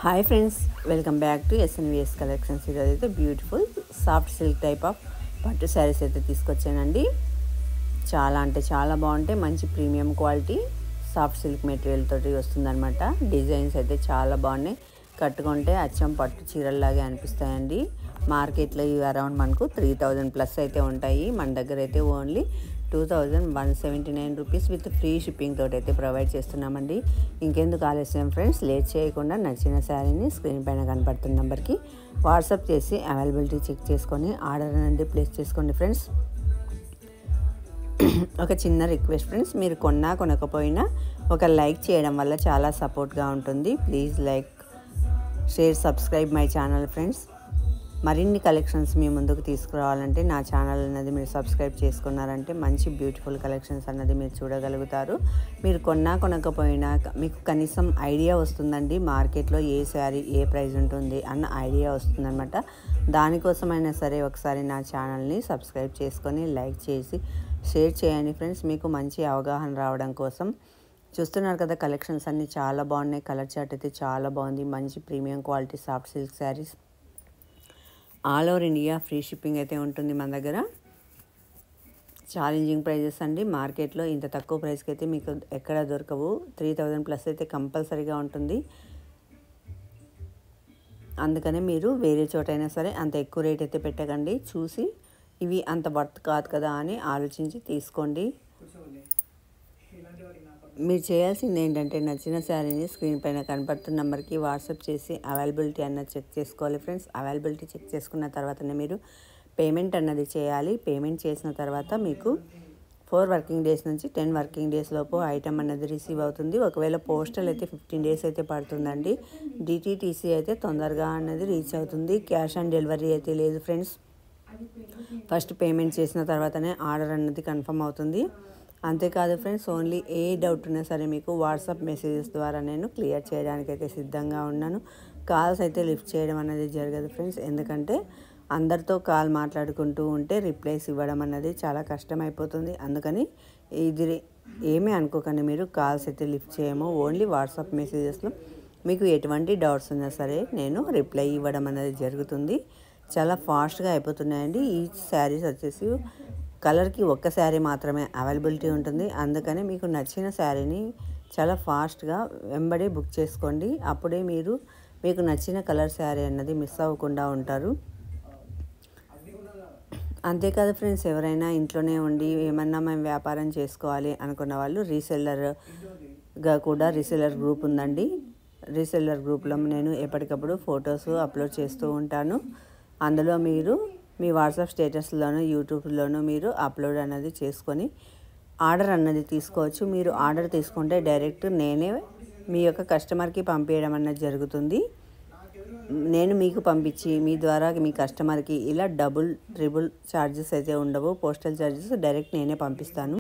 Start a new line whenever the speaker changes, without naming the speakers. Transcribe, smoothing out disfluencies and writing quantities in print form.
Hi friends, welcome back to SNVS collections. ఈరోజు అయితే beautiful soft silk type of పట్టు శారీస్ అయితే తీసుకొచ్చానండి. చాలా అంటే చాలా బాగుంటాయి. మంచి premium quality soft silk material తోటి వస్తుందన్నమాట. డిజైన్స్ అయితే చాలా బాగున్నాయి. కట్టుకుంటే అచ్చం పట్టు చీరల్లాగే అనిపిస్తాయండి. మార్కెట్లో ఇవి అరౌండ్ మనకు 3000 ప్లస్ అయితే ఉంటాయి. మన దగ్గర అయితే only 2179 rupees with free shipping తోటి అయితే ప్రొవైడ్ చేస్తున్నామండి. ఇంకెందుకు ఆలస్యం ఫ్రెండ్స్, లేట్ చేయకుండా నచ్చిన శారీని స్క్రీన్ పైన కనపడుతున్న నెంబర్కి వాట్సాప్ చేసి అవైలబిలిటీ చెక్ చేసుకొని ఆర్డర్ అనేది ప్లేస్ చేసుకోండి ఫ్రెండ్స్. ఒక చిన్న రిక్వెస్ట్ ఫ్రెండ్స్, మీరు కొనకపోయినా ఒక లైక్ చేయడం వల్ల చాలా సపోర్ట్గా ఉంటుంది. Please like, share, subscribe my channel friends. మరిన్ని కలెక్షన్స్ మీ ముందుకు తీసుకురావాలంటే నా ఛానల్ అన్నది మీరు సబ్స్క్రైబ్ చేసుకున్నారంటే మంచి బ్యూటిఫుల్ కలెక్షన్స్ అన్నది మీరు చూడగలుగుతారు. మీరు కొనకపోయినా మీకు కనీసం ఐడియా వస్తుందండి. మార్కెట్లో ఏ శారీ ఏ ప్రైస్ ఉంటుంది అన్న ఐడియా వస్తుందన్నమాట. దానికోసమైనా సరే ఒకసారి నా ఛానల్ని సబ్స్క్రైబ్ చేసుకొని లైక్ చేసి షేర్ చేయండి ఫ్రెండ్స్. మీకు మంచి అవగాహన రావడం కోసం. చూస్తున్నారు కదా, కలెక్షన్స్ అన్నీ చాలా బాగున్నాయి. కలర్ చార్ట్ అయితే చాలా బాగుంది. మంచి premium quality soft silk saris all over India free shipping అయితే ఉంటుంది మన దగ్గర. ఛాలెంజింగ్ ప్రైజెస్ అండి. మార్కెట్లో ఇంత తక్కువ ప్రైస్కి అయితే మీకు ఎక్కడ దొరకవు. 3000 ప్లస్ అయితే కంపల్సరీగా ఉంటుంది. అందుకనే మీరు వేరే చోటైనా సరే అంత ఎక్కువ రేట్ అయితే పెట్టకండి. చూసి ఇవి అంత వర్త్ కాదు కదా అని ఆలోచించి తీసుకోండి. మీరు చేయాల్సింది ఏంటంటే నచ్చిన శారీని స్క్రీన్ పైన కనపడుతున్న నెంబర్కి వాట్సాప్ చేసి అవైలబిలిటీ అన్నది చెక్ చేసుకోవాలి ఫ్రెండ్స్. అవైలబిలిటీ చెక్ చేసుకున్న తర్వాతనే మీరు పేమెంట్ అన్నది చేయాలి. పేమెంట్ చేసిన తర్వాత మీకు 4 వర్కింగ్ డేస్ నుంచి 10 వర్కింగ్ డేస్ లోపు ఐటమ్ అన్నది రిసీవ్ అవుతుంది. ఒకవేళ పోస్టల్ అయితే 15 డేస్ అయితే పడుతుందండి. డిటీటీసీ అయితే తొందరగా అన్నది రీచ్ అవుతుంది. క్యాష్ ఆన్ డెలివరీ అయితే లేదు ఫ్రెండ్స్. ఫస్ట్ పేమెంట్ చేసిన తర్వాతనే ఆర్డర్ అన్నది కన్ఫర్మ్ అవుతుంది. అంతేకాదు ఫ్రెండ్స్, ఓన్లీ ఏ డౌట్ ఉన్నా సరే మీకు వాట్సాప్ మెసేజెస్ ద్వారా నేను క్లియర్ చేయడానికి అయితే సిద్ధంగా ఉన్నాను. కాల్స్ అయితే లిఫ్ట్ చేయడం అనేది జరగదు ఫ్రెండ్స్. ఎందుకంటే అందరితో కాల్ మాట్లాడుకుంటూ ఉంటే రిప్లైస్ ఇవ్వడం అన్నది చాలా కష్టమైపోతుంది. అందుకని ఇది ఏమీ అనుకోకండి, మీరు కాల్స్ అయితే లిఫ్ట్ చేయము. ఓన్లీ వాట్సాప్ మెసేజెస్లో మీకు ఎటువంటి డౌట్స్ ఉన్నా సరే నేను రిప్లై ఇవ్వడం అనేది జరుగుతుంది. చాలా ఫాస్ట్గా అయిపోతున్నాయండి. ఈ శారీస్ వచ్చేసి కలర్కి ఒక్క శారీ మాత్రమే అవైలబిలిటీ ఉంటుంది. అందుకని మీకు నచ్చిన శారీని చాలా ఫాస్ట్గా వెంబడి బుక్ చేసుకోండి. అప్పుడే మీకు నచ్చిన కలర్ శారీ అన్నది మిస్ అవ్వకుండా ఉంటారు. అంతేకాదు ఫ్రెండ్స్, ఎవరైనా ఇంట్లోనే ఉండి ఏమన్నా మేము వ్యాపారం చేసుకోవాలి అనుకున్న వాళ్ళు రీసెల్లర్గా కూడా రీసెల్లర్ గ్రూప్ ఉందండి. రీసెల్లర్ గ్రూప్లో నేను ఎప్పటికప్పుడు ఫొటోస్ అప్లోడ్ చేస్తూ ఉంటాను. అందులో మీరు మీ వాట్సాప్ స్టేటస్లోను యూట్యూబ్లోను మీరు అప్లోడ్ అన్నది చేసుకొని ఆర్డర్ అన్నది తీసుకోవచ్చు. మీరు ఆర్డర్ తీసుకుంటే డైరెక్ట్ నేనే మీ యొక్క కస్టమర్కి పంపించడం అన్నది జరుగుతుంది. నేను మీకు పంపించి మీ ద్వారా మీ కస్టమర్కి ఇలా డబుల్ ట్రిబుల్ ఛార్జెస్ అయితే ఉండవు. పోస్టల్ ఛార్జెస్ డైరెక్ట్ నేనే పంపిస్తాను.